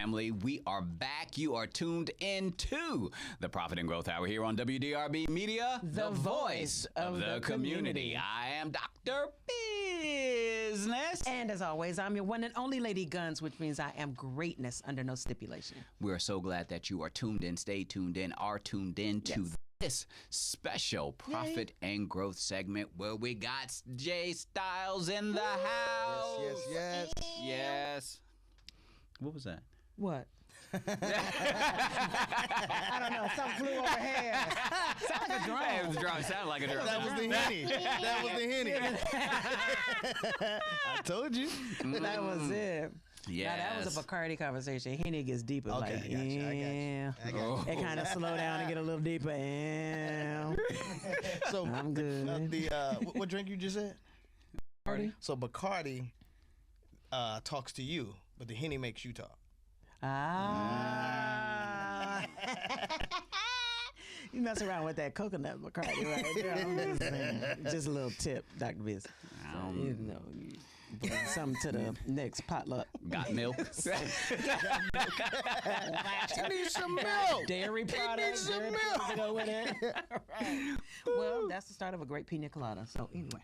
family. We are back. You are tuned into the Profit and Growth Hour here on WDRBmedia, the voice of the community. I am Dr. Business. And as always, I'm your one and only Lady G.U.N.S, which means I am greatness under no stipulation. We are so glad that you are tuned in, stay tuned in, are tuned in to this special Profit and Growth segment where we got J-Stylz in the house. Yes. What was that? What? I don't know. Something flew overhead. Sounded like a drone. It was a drone. It sounded like a drone. That was the henny. I told you. That was it. Yeah, that was a Bacardi conversation. Henny gets deeper. Okay, like, I got you. It kind of slow down and get a little deeper. So I'm good. What drink you just said? Bacardi. So Bacardi talks to you, but the henny makes you talk. You mess around with that coconut Bacardi right there. Just a little tip, Dr. Biz. So, you know, you bring something to the next potluck. Got milk? You need some milk. Dairy products. Some milk. To go with it. Right. Well, that's the start of a great pina colada. So anyway.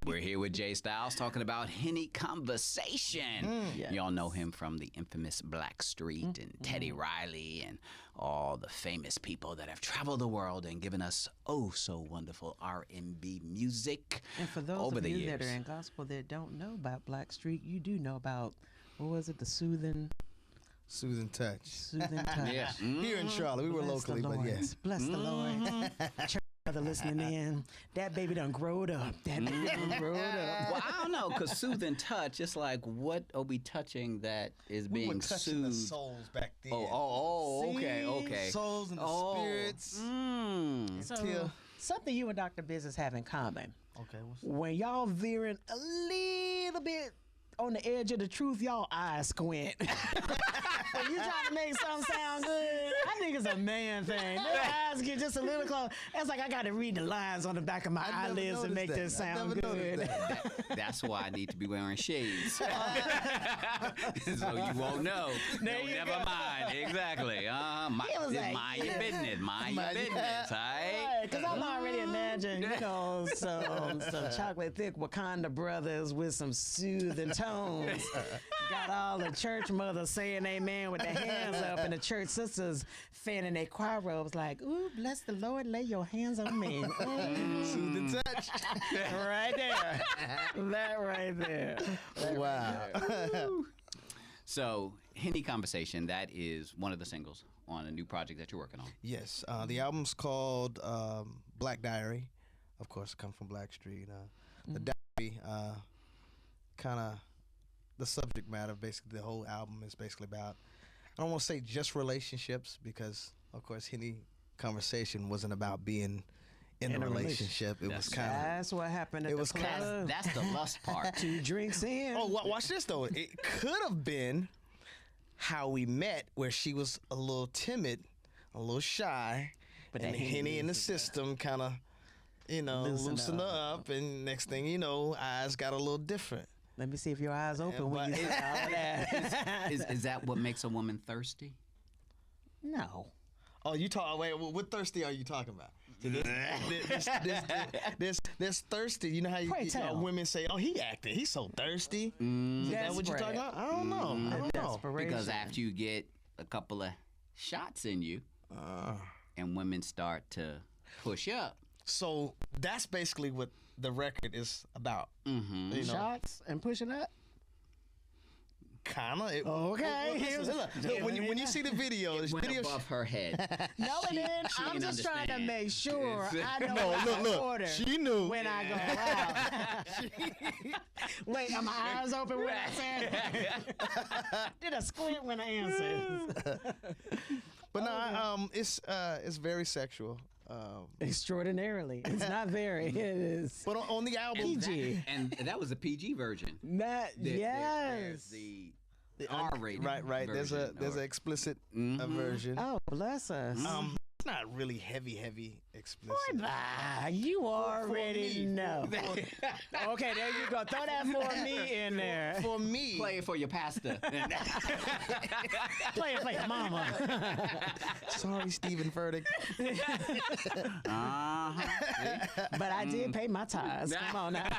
We're here with J-Stylz talking about Henny Conversation. Yes. Y'all know him from the infamous Blackstreet and Teddy Riley and all the famous people that have traveled the world and given us oh so wonderful R&B music. And for those over of the you years that are in gospel that don't know about Blackstreet, you do know about, what was it, the soothing touch. Soothing touch. Yeah. Here in Charlotte, we were Bless locally, the but Lord. yes. Bless the Lord. Church brother listening in. That baby done growed up. Well, I don't know, because soothing touch, it's like what are we touching that is We being were touching the soothed? souls back then. Okay. Souls and the spirits. So, something you and Dr. Business have in common. Okay, what's When y'all veering a little bit on the edge of the truth, y'all eyes squint. When you trying to make something sound good, I think it's a man thing. Their eyes get just a little close. It's like I got to read the lines on the back of my eyelids to make this sound good. That's why I need to be wearing shades. So you won't know. No, never mind. Exactly. Mind your business. Mind your business. Right? Because I'm already imagining, some chocolate thick Wakanda brothers with some soothing tones. Got all the church mothers saying amen with their hands up, and the church sisters fanning their choir robes like, ooh, bless the Lord, lay your hands on me. Soothing touch. Right there. That right there. Wow. So, Henny Conversation, that is one of the singles on a new project that you're working on. Yes. The album's called Black Diary. Of course, it comes from Blackstreet. The diary, kind of the subject matter, basically, the whole album is basically about, I don't want to say just relationships, because, of course, Henny Conversation wasn't about being in a relationship. It was kind of. That's what happened at the club. That's the lust part. 2 drinks in. Oh, watch this, though. It could have been how we met, where she was a little timid, a little shy, But and the Henny in the system kind of, loosened her up, and next thing you know, eyes got a little different. Let me see if your eyes open when you say all of that. Is that what makes a woman thirsty? No. Oh, wait, what thirsty are you talking about? There's thirsty. You know how women say, oh, he's so thirsty. Is that what you're talking about? I don't know. Because after you get a couple of shots in you, and women start to push up. So that's basically what the record is about. Shots and pushing up? Kinda. Okay. Look, when you see the video, It went above her head. No, it didn't. She I'm didn't just trying to understand. make sure I know No, what I look. order She knew. when I go out. Wait, are my eyes open when I say did I squint when I answered? But no, it's very sexual. Extraordinarily. It's not very. It is. But on the album, PG. And that was a PG version. Yes. There's the R-rated right. There's version, an explicit version. Oh, bless us. it's not really heavy explicit. Boy, bye. You already know. Okay, there you go. Throw that for me in there. For me, Play it for your pastor. Play it for your mama. sorry, Stephen Furtick. But I did pay my tithes. Come on now.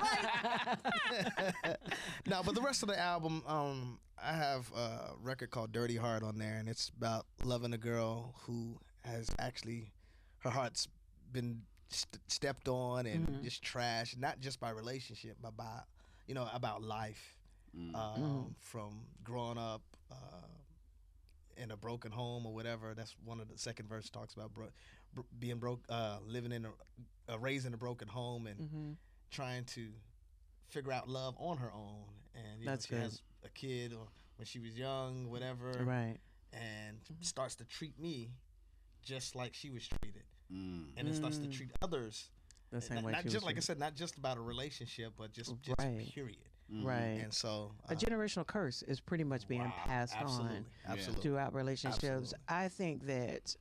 No, but the rest of the album, I have a record called Dirty Heart on there, and it's about loving a girl who has actually, her heart's been stepped on and just trashed, not just by relationship, but by, about life. From growing up in a broken home or whatever. That's one of the second verse talks about being broke, living in raised in a broken home and trying to figure out love on her own. And That's she good. has a kid or when she was young, whatever, Right. and starts to treat me just like she was treated, and then starts to treat others The same way not she just was like I treated. said, not just about a relationship, but just Right. period. Right. And so A generational curse is pretty much being passed on absolutely. throughout relationships. Absolutely. I think that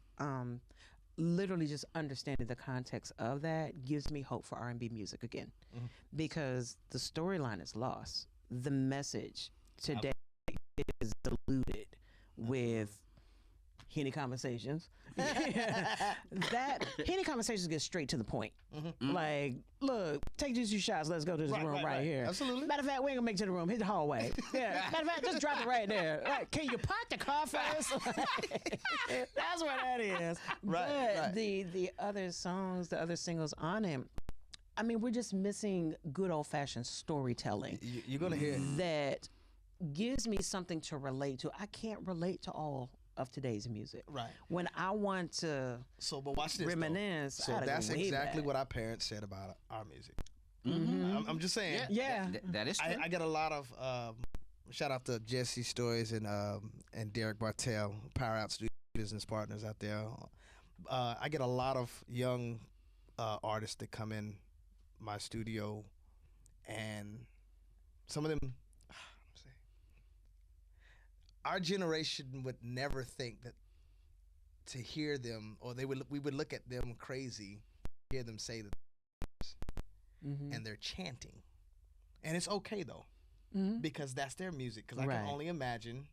literally just understanding the context of that gives me hope for R&B music again, because the storyline is lost. The message today is diluted with Henny conversations. That Henny conversations get straight to the point. Like, look, take these 2 shots. Let's go to this room right here. Absolutely. Matter of fact, we ain't gonna make it to the room. Hit the hallway. Yeah. Matter of fact, just drop it right there. Like, can you park the car first? That's what that is. But the other songs, the other singles on him, I mean, we're just missing good old fashioned storytelling. You're gonna hear it. That gives me something to relate to. I can't relate to all of today's music. Right. When I want to But watch this. reminisce, So I gotta go that's way exactly back. what our parents said about our music. Mm-hmm. I'm just saying. Yeah. That is true. I get a lot of shout out to Jesse Stories and Derek Bartell, Power Out Studio business partners out there. I get a lot of young artists that come in my studio, and some of them, our generation would never think that to hear them, or we would look at them crazy, hear them say that, and they're chanting, and it's okay though, because that's their music. Because I can only imagine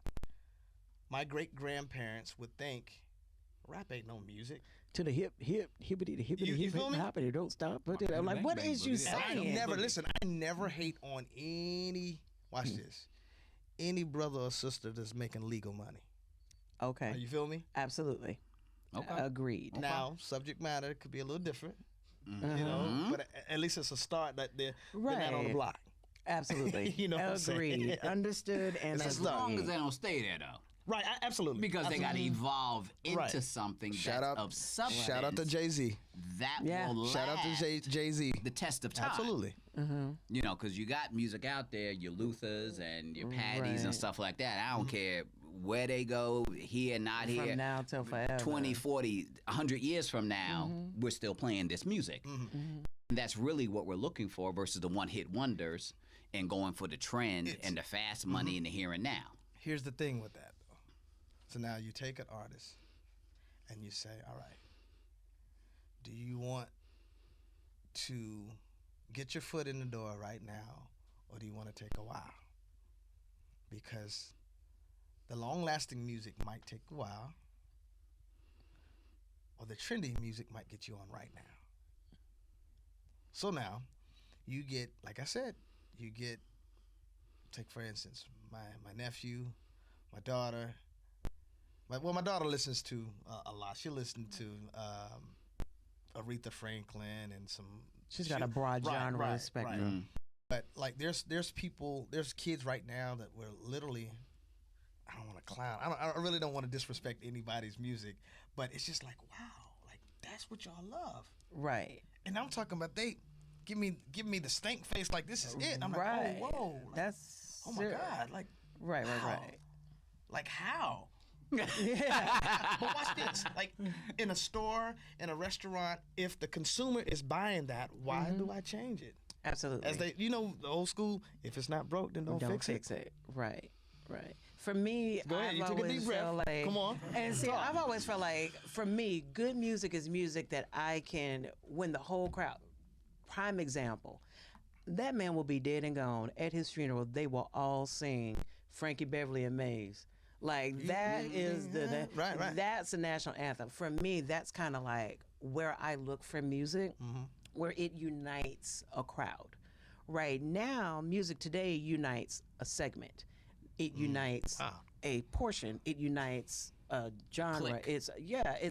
my great grandparents would think rap ain't no music. To the hippity, You hippity, feel me? hoppity, don't stop. I'm like, what is you I saying? never hate on any. Watch this. Any brother or sister that's making legal money. Okay. You feel me? Absolutely. Okay. Agreed. Now, subject matter could be a little different, but at least it's a start that they're not on the block. Absolutely. You know what I'm saying? Agreed. Understood and It's a As start. long as they don't stay there, though. Right, absolutely. Because they got to evolve into Right. something Shout that's out- of substance. Shout out to Jay-Z. That Yeah. will Shout out to last Jay-Z. the test of time. Absolutely. You know, because you got music out there, your Luthers and your Patties Right. and stuff like that. I don't care where they go, here, not here. From now till forever. 20, 40, 100 years from now, we're still playing this music. And that's really what we're looking for versus the one-hit wonders and going for the trend and the fast money and the here and now. Here's the thing with that, though. So now you take an artist and you say, all right, do you want to get your foot in the door right now, or do you want to take a while? Because the long-lasting music might take a while, or the trendy music might get you on right now. So now you get, like I said, take for instance, my nephew, my daughter. My daughter listens to a lot. She listened to Aretha Franklin and some. She's got a broad genre spectrum. But like, there's kids right now that were literally. I don't want to clown. I really don't want to disrespect anybody's music, but it's just like, wow, like that's what y'all love. Right. And I'm talking about they give me the stank face like this is it. I'm Right. like, oh whoa, like, That's oh my god, like Right. how? Like how? But watch this. Like in a store, in a restaurant, if the consumer is buying that, why do I change it? Absolutely. As they, the old school, if it's not broke, then don't fix it. it. Right. For me, Go ahead. I've You took a always deep breath. felt like, Come on. And see, I've always felt like, for me, good music is music that I can win the whole crowd. Prime example, that man will be dead and gone. At his funeral, they will all sing Frankie Beverly and Maze. Like that is right. That's a national anthem. For me, that's kind of like where I look for music, where it unites a crowd. Right now, music today unites a segment. It unites a portion. It unites a genre. Click. It's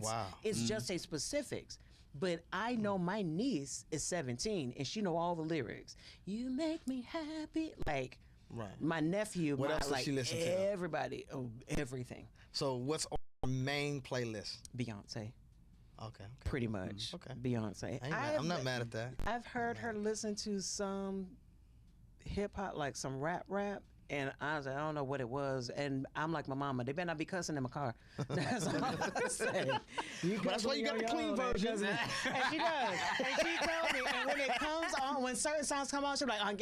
Wow. it's just a specifics. But I know my niece is 17 and she know all the lyrics. You make me happy. Like Right. my nephew, What else does like she listen to? everybody, everything. So what's on your main playlist? Beyonce, Okay. pretty much. Okay. Beyonce. I'm not mad at that. I've heard her listen to some hip hop, like some rap, and I was like, I don't know what it was. And I'm like my mama, they better not be cussing in my car. That's all I can say. That's why you got the clean version. And she does. And she told me, and when it comes on, when certain songs come on, she'll be like,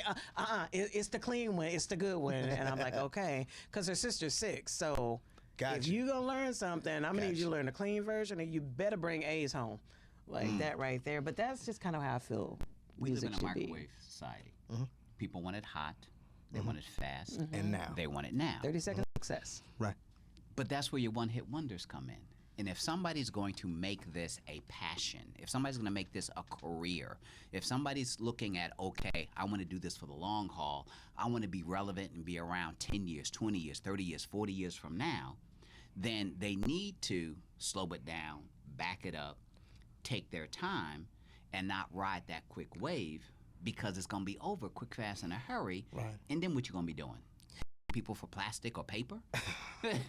it's the clean one, it's the good one. And I'm like, okay. Because her sister's 6, so if you gonna learn something, I'm gonna need you to learn the clean version, and you better bring A's home. Like that right there. But that's just kind of how I feel We live music in a should microwave be. society. People want it hot. They want it fast. And now. They want it now. 30 second success. Right. But that's where your one-hit wonders come in. And if somebody's going to make this a passion, if somebody's going to make this a career, if somebody's looking at, okay, I want to do this for the long haul, I want to be relevant and be around 10 years, 20 years, 30 years, 40 years from now, then they need to slow it down, back it up, take their time, and not ride that quick wave, because it's going to be over quick, fast, in a hurry. Right. And then what you going to be doing? People for plastic or paper?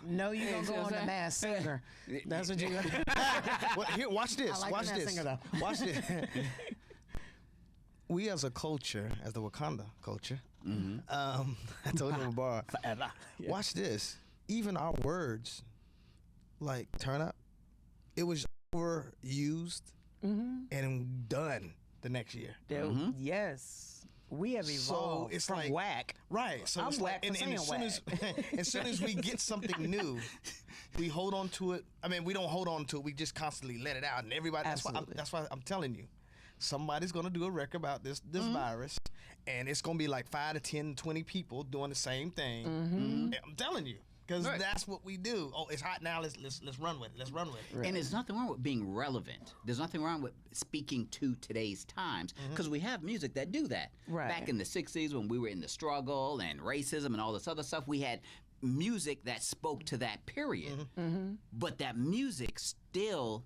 No, you gonna go on the Masked Singer. That's what you gonna Well, here, watch this. I like watch the Masked this. Singer, though. Watch this. We as a culture, as the Wakanda culture, I told you a bar. forever. Yeah. Watch this. Even our words, like turn up, it was overused and done the next year. Yes, we have evolved it's from like- whack. Right. So I'm it's whack like, for and as soon saying as soon as we get something new, we hold on to it. I mean, we don't hold on to it. We just constantly let it out, and everybody. Absolutely. That's why I'm telling you, somebody's gonna do a record about this virus, and it's gonna be like 5 to 10, 20 people doing the same thing. And I'm telling you. Because that's what we do. Oh, it's hot now. Let's run with it. Let's run with it. And there's nothing wrong with being relevant. There's nothing wrong with speaking to today's times, because we have music that do that. Right. Back in the 60s when we were in the struggle and racism and all this other stuff, we had music that spoke to that period. But that music still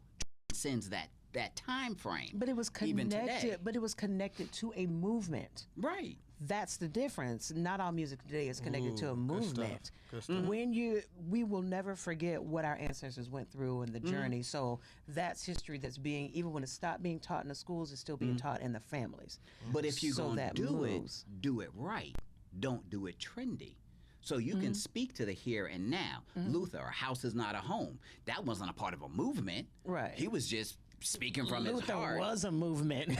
transcends that time frame. But it was even today. connected. But it was connected to a movement. Right. That's the difference. Not all music today is connected to a movement. Good stuff. We will never forget what our ancestors went through and the journey. So that's history that's being, even when it stopped being taught in the schools, it's still being taught in the families. But if you're So going to that do moves. do it right. Don't do it trendy. So you can speak to the here and now. Luther, a house is not a home. That wasn't a part of a movement. Right. He was just speaking from his Luther heart. was a movement.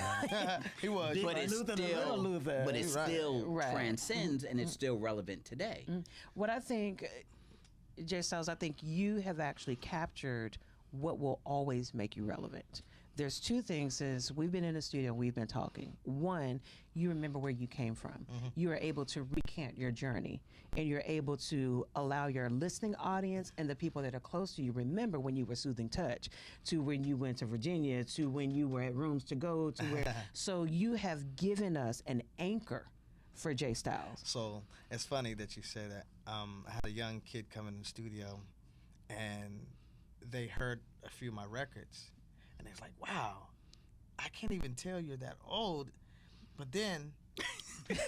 He was. Big but it's Luther, the still, little Luther. but it Right. still Right. transcends, and it's still relevant today. What I think, J-Stylz, I think you have actually captured what will always make you relevant. There's 2 things since we've been in the studio and we've been talking. One, you remember where you came from. You are able to recant your journey, and you're able to allow your listening audience and the people that are close to you remember when you were Soothing Touch, to when you went to Virginia, to when you were at Rooms to Go, to where. So you have given us an anchor for J-Stylz. So it's funny that you say that. I had a young kid come in the studio, and they heard a few of my records, and they was like, "Wow, I can't even tell you're that old." But then, and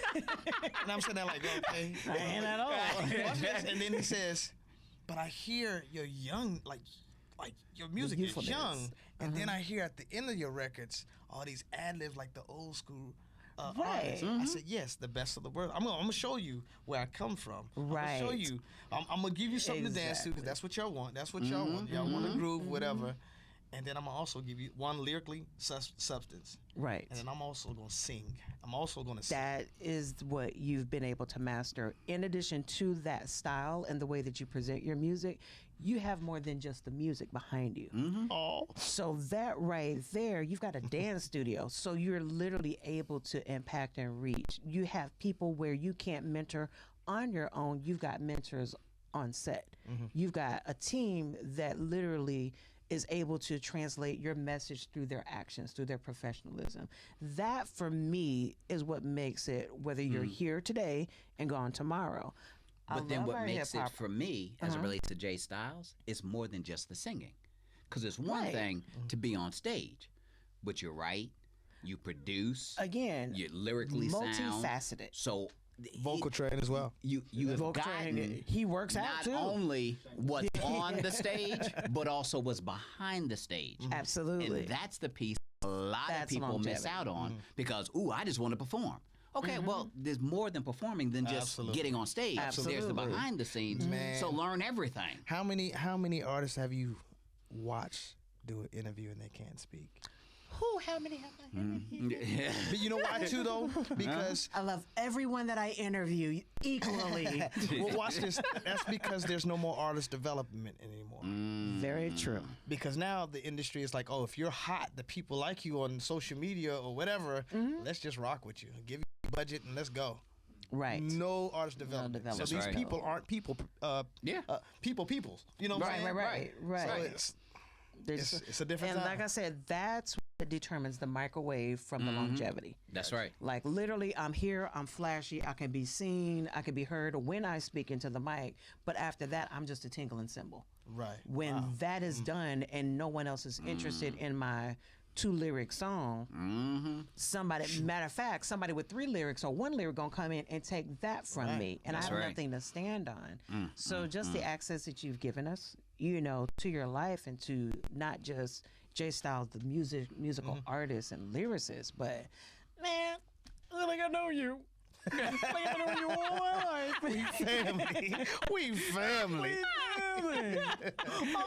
I'm sitting there like, "Okay, I ain't at all. watch this." And then he says, "But I hear you're young, like your music is youthfulness. young." And then I hear at the end of your records all these ad libs like the old school. Right. Artists. I said, yes, the best of the world. I'm gonna show you where I come from. Right. I'm gonna show you. I'm gonna give you something to dance to, because that's what y'all want. That's what y'all want. Y'all want to groove, whatever. and then I'm gonna also give you one lyrically substance, Right. and then I'm also gonna sing. I'm also gonna sing. That is what you've been able to master. In addition to that style and the way that you present your music, you have more than just the music behind you. Oh, So that right there, you've got a dance studio. So you're literally able to impact and reach. You have people where you can't mentor on your own. You've got mentors on set. You've got a team that literally is able to translate your message through their actions, through their professionalism. That for me is what makes it, whether you're here today and gone tomorrow. But then what makes it for me, as it relates to J-Stylz, is more than just the singing. Because it's one thing to be on stage, but you write, you produce, Again, you lyrically sound. multifaceted. So vocal train as well. you have Vocal gotten training. He works out not too. only what's on the stage, but also what's behind the stage. Absolutely. And that's the piece a lot of That's people miss longevity. out on because, I just want to perform. Okay, well, there's more than performing than just Absolutely. getting on stage. There's the Absolutely. behind the scenes. Man. So learn everything. How many artists have you watched do an interview and they can't speak? How many have I interviewed? But you know why too though? Because I love everyone that I interview equally. well, watch this. That's because there's no more artist development anymore. Very true. Because now the industry is like, oh, if you're hot, the people like you on social media or whatever. Let's just rock with you, give you a budget, and let's go. Right. No artist development. development. So these That's right. people aren't people. Peoples. You know what I'm saying? Right. So it's They're just- it's a different and time. like I said, that's what determines the microwave from the longevity. That's right. Like literally, I'm here, I'm flashy, I can be seen, I can be heard when I speak into the mic. But after that, I'm just a tinkling cymbal. Right. When that is done and no one else is interested in my 2 lyric song, somebody, matter of fact, somebody with 3 lyrics or 1 lyric gonna come in and take that from me, and That's I have right. nothing to stand on. So just the access that you've given us, to your life and to not just J-Stylz, the musical artist and lyricist, but man, I think I know you. I think I know you all my life. We family. We family. Oh,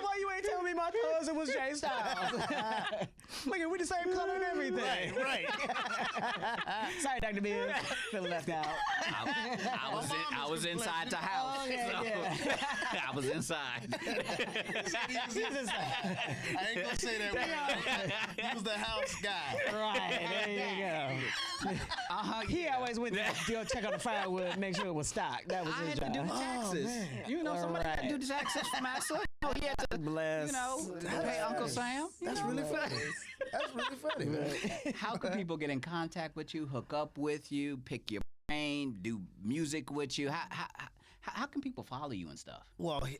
why you ain't telling me my cousin was J-Stylz? Look at we the same color and everything. Right. Sorry, Dr. Biz. Feeling left out. I was inside the house. Oh, yeah, so I was inside. I ain't gonna say that word. He was the house guy. Right, there you go. He always went to go check on the firewood, make sure it was stocked. That was I his had to do job. the taxes. All Somebody had to right. do the taxes for my son. He had to, Bless. pay Uncle Sam. That's really funny. That's really funny, man. How can people get in contact with you, hook up with you, pick your brain, do music with you? How can people follow you and stuff? Well, follow me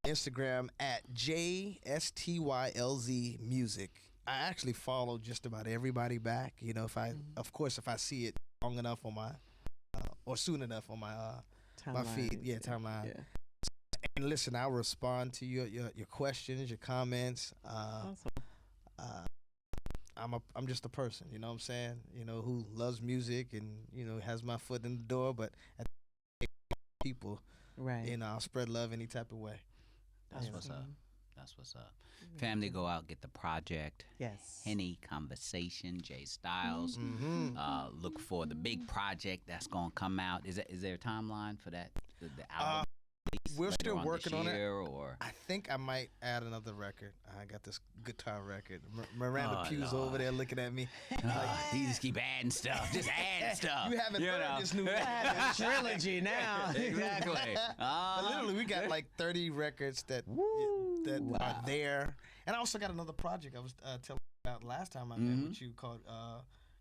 on Instagram at JSTYLZ Music. I actually follow just about everybody back. If I see it long enough on my or soon enough on my my feed, timeline. Yeah. And listen, I'll respond to your questions, your comments. I'm just a person, you know what I'm saying? Who loves music and has my foot in the door, but at the people, Right. I'll spread love any type of way. That's what's up. That's what's up. Family, go out, get the project. Yes. Henny Conversation, J-Stylz. Look for the big project that's gonna come out. Is there a timeline for that? The album. We're later still on working this on it. year, or I think I might add another record. I got this guitar record. Miranda Oh, Pugh's Lord. over there looking at me. he just keep adding stuff. Just add stuff. You haven't heard this new record. Trilogy now. Exactly. But literally, we got like 30 records that are there. And I also got another project I was telling you about last time I met with you called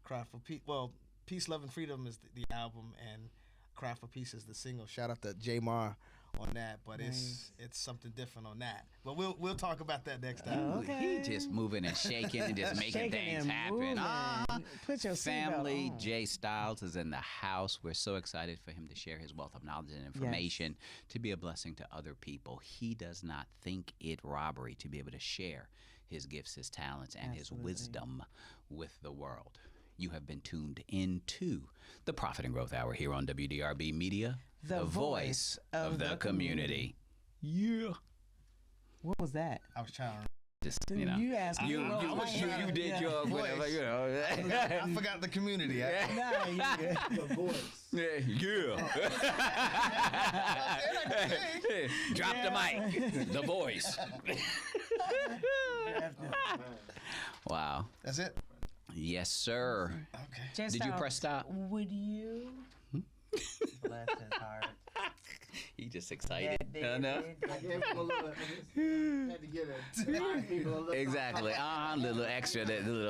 Cry for Peace. Well, Peace, Love, and Freedom is the album, and Cry for Peace is the single. Shout out to J Mar on that, but it's something different on that. But we'll talk about that next time. Okay. He just moving and shaking and just making Shaking things and happen. moving. Put your Family, seatbelt on. J-Stylz is in the house. We're so excited for him to share his wealth of knowledge and information, to be a blessing to other people. He does not think it robbery to be able to share his gifts, his talents, and his wisdom with the world. You have been tuned into the Profit and Growth Hour here on WDRB Media, The voice of the the community. Yeah. What was that? I was trying to just, you know. You asked me. You did your whatever, you know. I forgot the community. The voice. Yeah. Drop the mic. The voice. Wow. That's it? Yes, sir. Okay. Did you press stop? Would you? Bless his heart. He just excited. Yeah, No? I gave him a little, had to get it. Exactly. Little extra, that little